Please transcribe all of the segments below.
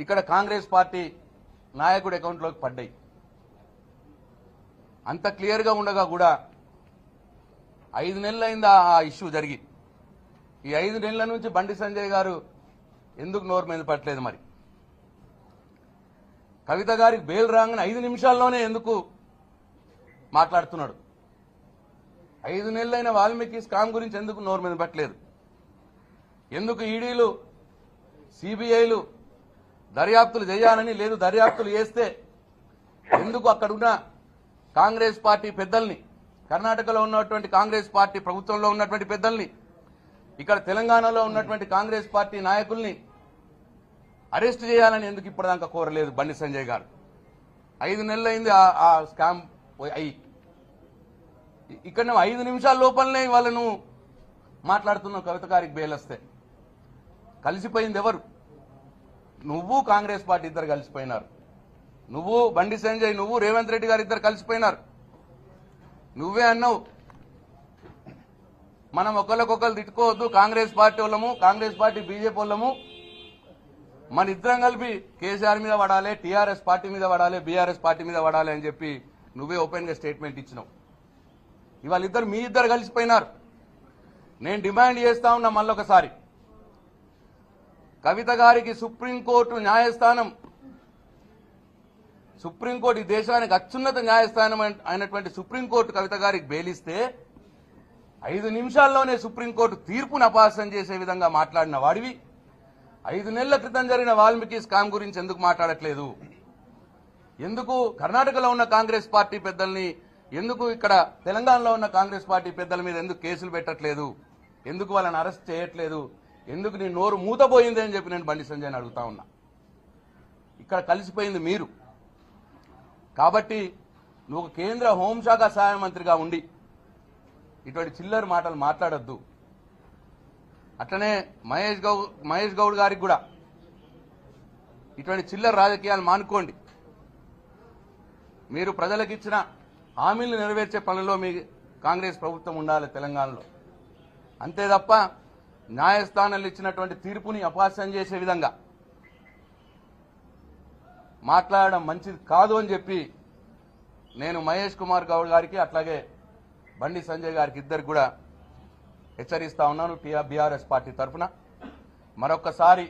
ఇక్కడ కాంగ్రెస్ పార్టీ నాయకుడి అకౌంట్లోకి పడ్డాయి. అంత క్లియర్గా ఉండగా కూడా 5 నెలలైంది ఆ ఇష్యూ జరిగి. ఈ 5 నెలల నుంచి బండి సంజయ్ గారు ఎందుకు నోరు మీద పట్టలేదు? మరి కవిత గారికి బెయిల్ రాగానే 5 నిమిషాల్లోనే ఎందుకు మాట్లాడుతున్నాడు? 5 నెలలైన వాల్మీకి స్కామ్ గురించి ఎందుకు నోరు మీద పట్టలేదు? ఎందుకు ఈడీలు సిబిఐలు దర్యాప్తులు చేయాలని లేదు, దర్యాప్తులు చేస్తే ఎందుకు అక్కడున్న కాంగ్రెస్ పార్టీ పెద్దల్ని, కర్ణాటకలో ఉన్నటువంటి కాంగ్రెస్ పార్టీ ప్రభుత్వంలో ఉన్నటువంటి పెద్దల్ని, ఇక్కడ తెలంగాణలో ఉన్నటువంటి కాంగ్రెస్ పార్టీ నాయకుల్ని అరెస్ట్ చేయాలని ఎందుకు ఇప్పటిదాకా కోరలేదు బండి సంజయ్ గారు? 5 నెలలైంది ఆ స్కామ్ అయ్యి. ఇక్కడ 5 నిమిషాల లోపలనే వాళ్ళను మాట్లాడుతున్నావు కవిత గారికి బెయిల్ వస్తే. కలిసిపోయింది ఎవరు? నువ్వు కాంగ్రెస్ పార్టీ ఇద్దరు కలిసిపోయినారు. నువ్వు బండి సంజయ్, నువ్వు రేవంత్ రెడ్డి గారు ఇద్దరు కలిసిపోయినారు. నువ్వే అన్నావు మనం ఒకరికొకరు తిట్టుకోవద్దు, కాంగ్రెస్ పార్టీ వాళ్ళము, కాంగ్రెస్ పార్టీ బీజేపీ వాళ్ళము, మన ఇద్దరం కలిపి కేసీఆర్ మీద పడాలి, టీఆర్ఎస్ పార్టీ మీద పడాలి, బీఆర్ఎస్ పార్టీ మీద పడాలి అని చెప్పి నువ్వే ఓపెన్ గా స్టేట్మెంట్ ఇచ్చినావు. ఇవాళ మీ ఇద్దరు కలిసిపోయినారు. నేను డిమాండ్ చేస్తా ఉన్నా మళ్ళొకసారి, కవిత గారికి సుప్రీంకోర్టు న్యాయస్థానం, సుప్రీంకోర్టు ఈ దేశానికి అత్యున్నత న్యాయస్థానం అయినటువంటి సుప్రీంకోర్టు కవిత గారికి బెయిలిస్తే 5 నిమిషాల్లోనే సుప్రీంకోర్టు తీర్పును అపహాస్యం చేసే విధంగా మాట్లాడిన వాడివి 5 నెలల క్రితం జరిగిన వాల్మీకి స్కామ్ గురించి ఎందుకు మాట్లాడట్లేదు? ఎందుకు కర్ణాటకలో ఉన్న కాంగ్రెస్ పార్టీ పెద్దల్ని, ఎందుకు ఇక్కడ తెలంగాణలో ఉన్న కాంగ్రెస్ పార్టీ పెద్దల మీద ఎందుకు కేసులు పెట్టట్లేదు? ఎందుకు వాళ్ళని అరెస్ట్ చేయట్లేదు? ఎందుకు నీ నోరు మూతపోయింది అని చెప్పి నేను బండి సంజయ్ని అడుగుతా ఉన్నా. ఇక్కడ కలిసిపోయింది మీరు. కాబట్టి నువ్వు కేంద్ర హోంశాఖ సహాయ మంత్రిగా ఉండి ఇటువంటి చిల్లర మాటలు మాట్లాడొద్దు. అట్లనే మహేష్ గౌడ్ గారికి కూడా ఇటువంటి చిల్లర రాజకీయాలు మానుకోండి. మీరు ప్రజలకు ఇచ్చిన హామీలు నెరవేర్చే పనుల్లో మీ కాంగ్రెస్ ప్రభుత్వం ఉండాలి తెలంగాణలో. అంతే తప్ప న్యాయస్థానాలు ఇచ్చినటువంటి తీర్పుని అపహాస్యం చేసే విధంగా మాట్లాడడం మంచిది కాదు అని చెప్పి నేను మహేష్ కుమార్ గౌడ్ గారికి అట్లాగే బండి సంజయ్ గారికి ఇద్దరికి కూడా హెచ్చరిస్తా ఉన్నాను. బీఆర్ఎస్ పార్టీ తరఫున మరొక్కసారి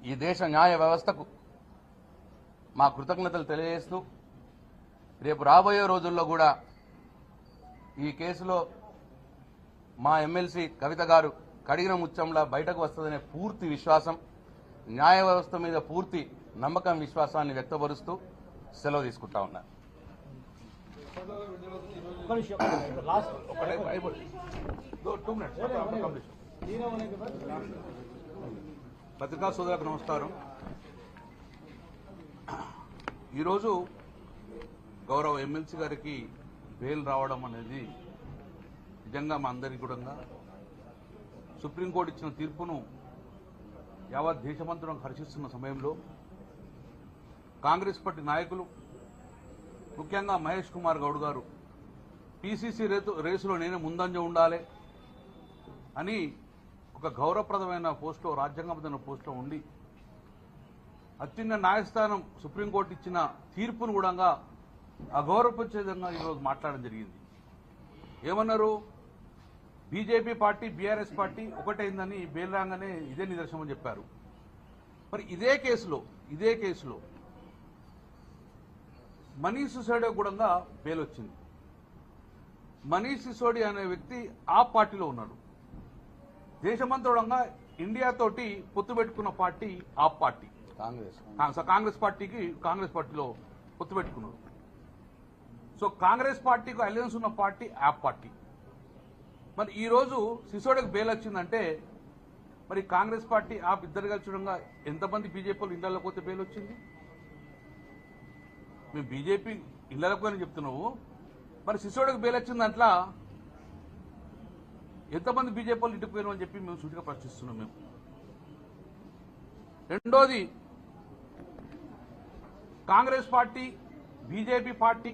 ఈ దేశ న్యాయ వ్యవస్థకు మా కృతజ్ఞతలు తెలియజేస్తూ రేపు రాబోయే రోజుల్లో కూడా ఈ కేసులో మా ఎమ్మెల్సీ కవిత గారు కడిగిన ముత్యంలా బయటకు వస్తుందనే పూర్తి విశ్వాసం, న్యాయ వ్యవస్థ మీద పూర్తి నమ్మకం, విశ్వాసాన్ని వ్యక్తపరుస్తూ సెలవు తీసుకుంటా ఉన్నారు. పత్రికా సోదరులకు నమస్కారం. ఈరోజు గౌరవ ఎమ్మెల్సీ గారికి బెయిల్ రావడం అనేది నిజంగా మా అందరికీ కూడా సుప్రీంకోర్టు ఇచ్చిన తీర్పును యావత్ దేశమంతరం హర్షిస్తున్న సమయంలో కాంగ్రెస్ పార్టీ నాయకులు, ముఖ్యంగా మహేష్ కుమార్ గౌడ్ గారు పీసీసీ రేసులో నేనే ముందంజ ఉండాలి అని ఒక గౌరవప్రదమైన పోస్టులో, రాజ్యాంగబద్ధమైన పోస్టులో ఉండి అత్యున్నత న్యాయస్థానం సుప్రీంకోర్టు ఇచ్చిన తీర్పును కూడా అగౌరవపరిచే విధంగా ఈరోజు మాట్లాడడం జరిగింది. ఏమన్నారు? బీజేపీ పార్టీ బీఆర్ఎస్ పార్టీ ఒకటైందని బెయిల్ రాగానే ఇదే నిదర్శనం అని చెప్పారు. మరి ఇదే కేసులో మనీష్ సిసోడియా కూడా బెయిల్ వచ్చింది. మనీష్ సిసోడియా అనే వ్యక్తి ఆ పార్టీలో ఉన్నాడు. దేశమంతరంగా ఇండియా తోటి పొత్తు పెట్టుకున్న పార్టీ ఆ పార్టీ కాంగ్రెస్ పార్టీలో పొత్తు పెట్టుకున్నారు. సో కాంగ్రెస్ పార్టీకి అలయన్స్ ఉన్న పార్టీ ఆ పార్టీ. మరి ఈ రోజు సిసోడియాకు బెయిల్ వచ్చిందంటే మరి కాంగ్రెస్ పార్టీ ఆ ఇద్దరు కలిసి చూడంగా ఎంతమంది బీజేపీ ఇళ్లలోకి పోతే బెయిల్ వచ్చింది? మేము బీజేపీ ఇళ్లలోకి పోయిన చెప్తున్నావు, మరి సిసోడియాకు బెయిల్ వచ్చింది దాంట్లో ఎంతమంది బీజేపీ వాళ్ళు ఇంటికి పోయినామని చెప్పి మేము సూటిగా ప్రశ్నిస్తున్నాం. మేము రెండోది, కాంగ్రెస్ పార్టీ బీజేపీ పార్టీ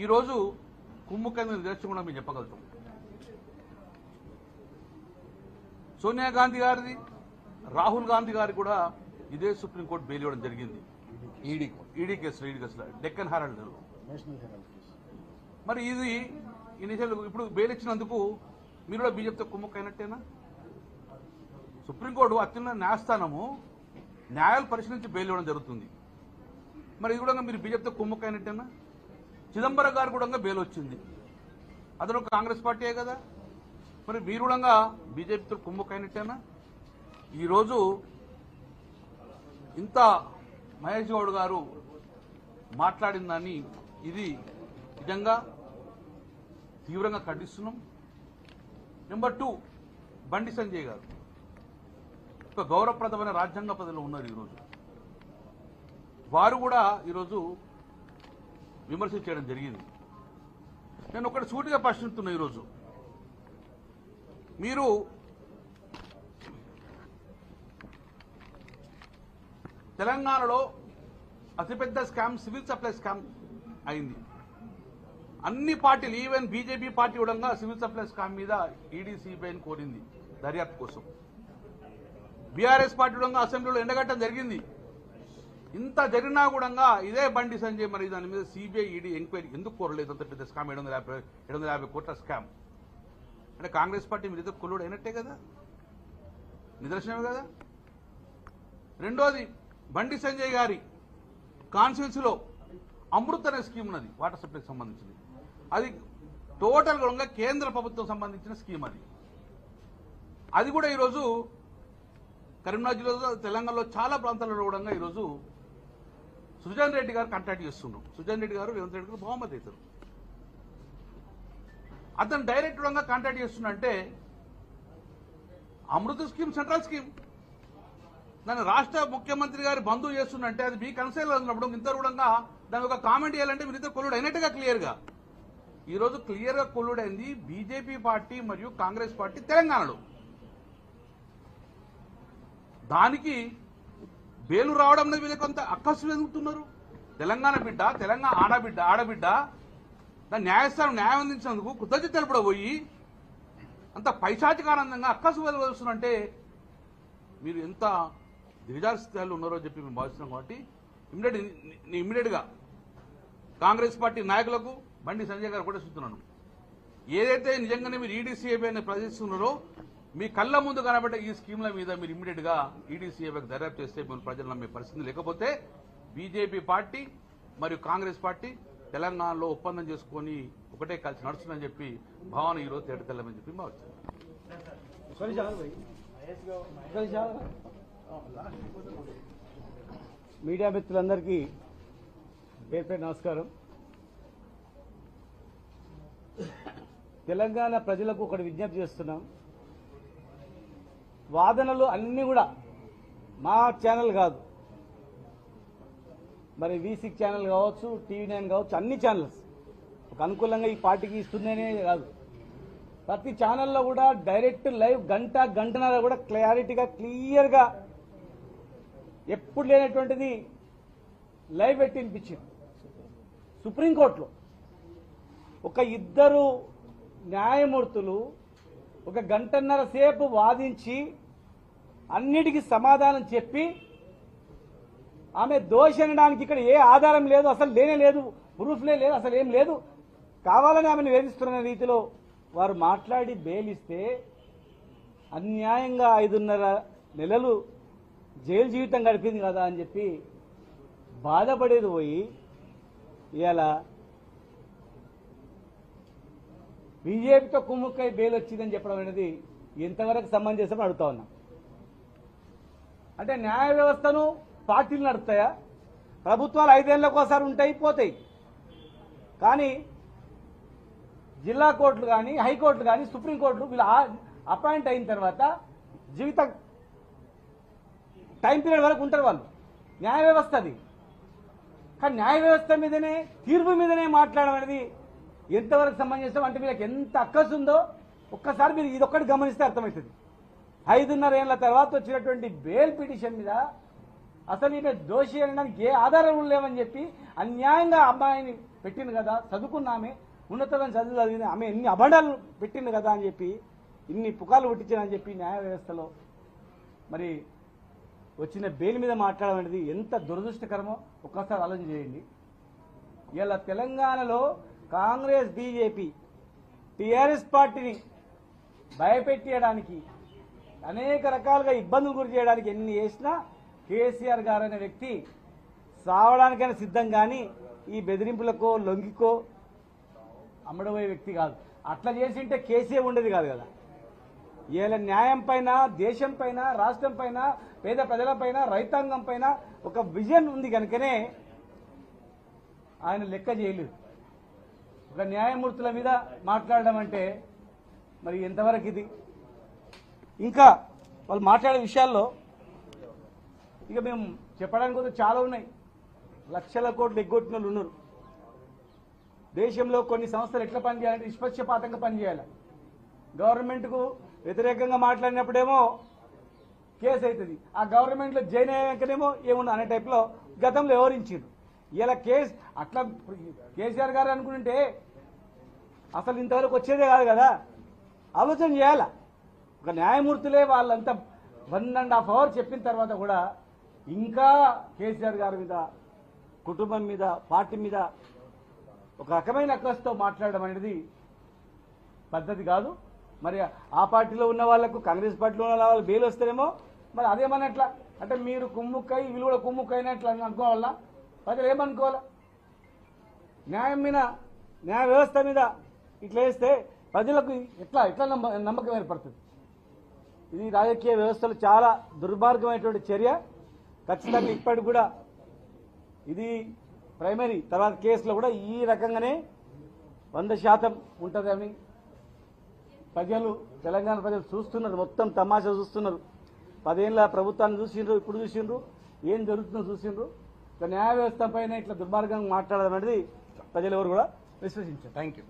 ఈరోజు కుమ్ముకైన నిదర్శనం కూడా మేము చెప్పగలుగుతాం. సోనియా గాంధీ గారిది, రాహుల్ గాంధీ గారికి కూడా ఇదే సుప్రీంకోర్టు బెయిల్ ఇవ్వడం జరిగింది. ఈడీ కేసులో డెక్కన్ హెరాల్డ్. మరి ఇది ఇనిషియల్ ఇప్పుడు బెయిల్ ఇచ్చినందుకు మీరు కూడా బీజేపీతో కుమ్మక్కైనట్టేనా? సుప్రీంకోర్టు అత్యున్నత న్యాయస్థానము న్యాయాలు పరిశీలించి బెయిల్ ఇవ్వడం జరుగుతుంది. మరి ఇది కూడా మీరు బీజేపీతో కుమ్మక్కైనట్టేనా? చిదంబరం గారు కూడా బెయిల్ వచ్చింది, అతను కాంగ్రెస్ పార్టీయే కదా. మరి మీరు కూడా బీజేపీతో కుమ్మక్కైనట్టేనా? ఈరోజు ఇంత మహేష్ గౌడ్ గారు మాట్లాడిందని ఇది నిజంగా తీవ్రంగా ఖండిస్తున్నాం. నెంబర్ 2, బండి సంజయ్ గారు ఒక గౌరవప్రదమైన రాజ్యాంగ పదవిలో ఉన్నారు. ఈరోజు వారు కూడా ఈరోజు విమర్శ చేయడం జరిగింది. నేను ఒకటి సూటిగా ప్రశ్నిస్తున్నా. ఈరోజు మీరు తెలంగాణలో అతిపెద్ద స్కామ్ సివిల్ సప్లై స్కామ్ అయింది. అన్ని పార్టీలు ఈవెన్ బీజేపీ పార్టీ కూడా సివిల్ సప్లై స్కామ్ మీద ఈడీ సిబిఐని కోరింది దర్యాప్తు కోసం. బీఆర్ఎస్ పార్టీ కూడా అసెంబ్లీలో ఎండగట్టడం జరిగింది. ఇంత జరిగినా కూడా ఇదే బండి సంజయ్ మరి దాని మీద సిబిఐ ఈడీ ఎంక్వైరీ ఎందుకు కోరలేదు? అంత పెద్ద స్కామ్ 750 కోట్ల స్కామ్ అంటే కాంగ్రెస్ పార్టీ మీద కొల్లుడు అయినట్టే కదా, నిదర్శనమే కదా. రెండోది, బండి సంజయ్ గారి కాన్స్టిట్యున్సీలో అమృత్ అనే స్కీమ్ ఉన్నది, వాటర్ సప్లైకి సంబంధించింది. అది టోటల్ కూడా కేంద్ర ప్రభుత్వం సంబంధించిన స్కీమ్. అది కూడా ఈరోజు కరీంనగర్ జిల్లాలో తెలంగాణలో చాలా ప్రాంతాలలో కూడా ఈరోజు సుజన్ రెడ్డి గారు కాంటాక్ట్ చేస్తున్నారు. సుజన్ రెడ్డి గారు రేవంత్ రెడ్డి గారు బహుమతి అవుతారు. అతను డైరెక్ట్ గా కాంటాక్ట్ చేస్తున్నంటే అమృత స్కీమ్ సెంట్రల్ స్కీమ్, దాన్ని రాష్ట్ర ముఖ్యమంత్రి గారి బంధువు చేస్తున్నంటే అది మీ కన్సైల్ ఉన్నప్పుడు ఇంత కూడా దాని ఒక కామెంట్ చేయాలంటే మీరిద్దరు కొల్లుడు అయినట్టుగా క్లియర్గా. ఈరోజు క్లియర్గా కొల్లుడైంది బీజేపీ పార్టీ మరియు కాంగ్రెస్ పార్టీ తెలంగాణలో. దానికి బేలు రావడం అనేది వీళ్ళకి కొంత అక్కసు ఎదుగుతున్నారు. తెలంగాణ బిడ్డ, తెలంగాణ ఆడబిడ్డ దాని న్యాయస్థానం న్యాయం అందించినందుకు కృతజ్ఞత తెలుపడబోయి అంత పైశాచికానందంగా అక్కసు వెలువరుస్తున్నంటే మీరు ఎంత దిగజారు స్థాయిలో ఉన్నారో చెప్పి మేము భావిస్తున్నాం. కాబట్టి ఇమ్మీడియట్గా కాంగ్రెస్ పార్టీ నాయకులకు బండి సంజయ్ గారు కూడా చెప్తున్నాను, ఏదైతే నిజంగానే మీరు ఈడీసీఏబీని ప్రదర్శిస్తున్నారో మీ కళ్ళ ముందు కనబడ్డ ఈ స్కీమ్ల మీద మీరు ఇమ్మీడియట్గా ఈడీసీఏబీకి దర్యాప్తు చేస్తే మీరు ప్రజలు నమ్మే పరిస్థితి. లేకపోతే బీజేపీ పార్టీ మరియు కాంగ్రెస్ పార్టీ తెలంగాణలో ఒప్పందం చేసుకొని ఒకటే కలిసి నడుస్తుందని చెప్పి భావన ఈరోజు తేటతెల్లమని చెప్పి భావిస్తున్నాను. మీడియా మిత్రులందరికీ పేరు పేరు నమస్కారం. తెలంగాణ ప్రజలకు ఒకటి విజ్ఞప్తి చేస్తున్నాం. వాదనలు అన్నీ కూడా మా ఛానల్ కాదు, మరి V6 ఛానల్ కావచ్చు, TV9 కావచ్చు, అన్ని ఛానల్స్ ఒక అనుకూలంగా ఈ పార్టీకి ఇస్తుందనే కాదు, ప్రతి ఛానల్లో కూడా డైరెక్ట్ లైవ్ గంటన్నర కూడా క్లారిటీగా క్లియర్గా ఎప్పుడు లేనటువంటిది లైవ్ పెట్టి వినిపించింది. సుప్రీంకోర్టులో ఒక ఇద్దరు న్యాయమూర్తులు ఒక గంటన్నర సేపు వాదించి అన్నిటికీ సమాధానం చెప్పి ఆమె దోషి అనడానికి ఇక్కడ ఏ ఆధారం లేదు, అసలు లేనే లేదు, ప్రూఫ్లే లేదు, అసలు ఏం లేదు, కావాలని ఆమెను వేధిస్తున్న రీతిలో వారు మాట్లాడి బెయిలిస్తే అన్యాయంగా 5.5 నెలలు జైలు జీవితం గడిపింది కదా అని చెప్పి బాధపడేది పోయి ఇలా బీజేపీతో కుమ్ముక్కై బెయిల్ వచ్చిందని చెప్పడం అనేది ఎంతవరకు సమంజసం అడుగుతా ఉన్నాం. అంటే న్యాయ వ్యవస్థను పార్టీలు నడుపుతాయా? ప్రభుత్వాలు 5 ఏళ్లకు ఒకసారి ఉంటాయి పోతాయి, కానీ జిల్లా కోర్టులు కానీ హైకోర్టులు కానీ సుప్రీంకోర్టులు వీళ్ళు అపాయింట్ అయిన తర్వాత జీవిత టైం పీరియడ్ వరకు ఉంటారు వాళ్ళు. న్యాయ వ్యవస్థ అది. కానీ న్యాయ వ్యవస్థ మీదనే తీర్పు మీదనే మాట్లాడడం అనేది ఎంతవరకు సమంజసం? అంటే వీళ్ళకి ఎంత అక్కసు ఉందో ఒక్కసారి మీరు ఇదొక్కటి గమనిస్తే అర్థమవుతుంది. 5.5 ఏళ్ల తర్వాత వచ్చినటువంటి బెయిల్ పిటిషన్ మీద అసలు ఈమె దోషి అనడానికి ఏ ఆధారాలు లేవని చెప్పి అన్యాయంగా అమ్మాయిని పెట్టింది కదా, చదువుకున్నామే, ఉన్నతమైన చదువు చదివిన ఆమె ఎన్ని అబద్ధాలు పెట్టింది కదా అని చెప్పి ఇన్ని పుకార్లు పుట్టించానని చెప్పి న్యాయ వ్యవస్థలో మరి వచ్చిన బెయిల్ మీద మాట్లాడడం అనేది ఎంత దురదృష్టకరమో ఒక్కసారి ఆలోచన చేయండి. ఇలా తెలంగాణలో కాంగ్రెస్, బీజేపీ, టీఆర్ఎస్ పార్టీని భయపెట్టేయడానికి, అనేక రకాలుగా ఇబ్బందులు గురి చేయడానికి ఎన్ని చేసినా కేసీఆర్ గారు అనే వ్యక్తి సావడానికైనా సిద్ధం, కానీ ఈ బెదిరింపులకో లొంగికో అమ్మడబోయే వ్యక్తి కాదు. అట్లా చేసింటే కేసీఆర్ ఉండేది కాదు కదా. ఇలా న్యాయం పైన, దేశం పైన, రాష్ట్రం పైన, పేద ప్రజల పైన, రైతాంగం పైన ఒక విజన్ ఉంది కనుకనే ఆయన లెక్క చేయలేదు. ఒక న్యాయమూర్తుల మీద మాట్లాడడం అంటే మరి ఎంతవరకు ఇది? ఇంకా వాళ్ళు మాట్లాడే విషయాల్లో ఇక మేము చెప్పడానికి కూడా చాలా ఉన్నాయి. లక్షల కోట్లు ఎగ్గొట్టిన వాళ్ళు ఉన్నారు. దేశంలో కొన్ని సంస్థలు ఎట్లా పనిచేయాలంటే నిష్పక్షపాతంగా పనిచేయాలి. గవర్నమెంట్కు వ్యతిరేకంగా మాట్లాడినప్పుడేమో కేసు అవుతుంది, ఆ గవర్నమెంట్లో జాయిన్ అయ్యాకనేమో ఏముంది అనే టైప్లో గతంలో వివరించారు. ఇలా కేసు అట్లా కేసీఆర్ గారు అనుకుంటే అసలు ఇంతవరకు వచ్చేదే కాదు కదా. ఆలోచన చేయాల. ఒక న్యాయమూర్తులే వాళ్ళంతా 1.5 hours చెప్పిన తర్వాత కూడా ఇంకా కేసీఆర్ గారి మీద, కుటుంబం మీద, పార్టీ మీద ఒక రకమైన అక్కస్తో మాట్లాడడం అనేది పద్ధతి కాదు. మరి ఆ పార్టీలో ఉన్న వాళ్లకు, కాంగ్రెస్ పార్టీలో ఉన్న వాళ్ళు బెయిల్ వస్తేనేమో మరి అదేమన్నట్లా అంటే మీరు కుమ్ముక్కై వీళ్ళు కూడా కుమ్ముక్కైనట్లు అనుకోవాలా? ప్రజలు ఏమనుకోవాలా? న్యాయం మీద, న్యాయ వ్యవస్థ మీద ఇట్లా వేస్తే ప్రజలకు ఎట్లా నమ్మకం ఏర్పడుతుంది? ఇది రాజకీయ వ్యవస్థలో చాలా దుర్మార్గమైనటువంటి చర్య. ఖచ్చితంగా ఇప్పటికి కూడా ఇది ప్రైమరీ తర్వాత కేసులో కూడా ఈ రకంగానే 100% ఉంటుందని ప్రజలు, తెలంగాణ ప్రజలు చూస్తున్నారు. మొత్తం తమాషా చూస్తున్నారు. 10 ఏళ్ళ ప్రభుత్వాన్ని చూసిండ్రు, ఇప్పుడు చూసిండ్రు, ఏం జరుగుతుందో చూసిండ్రు. న్యాయ వ్యవస్థ పైన ఇట్లా దుర్మార్గంగా మాట్లాడడం అనేది ప్రజలు ఎవరు కూడా విశ్వసించారు. Thank you.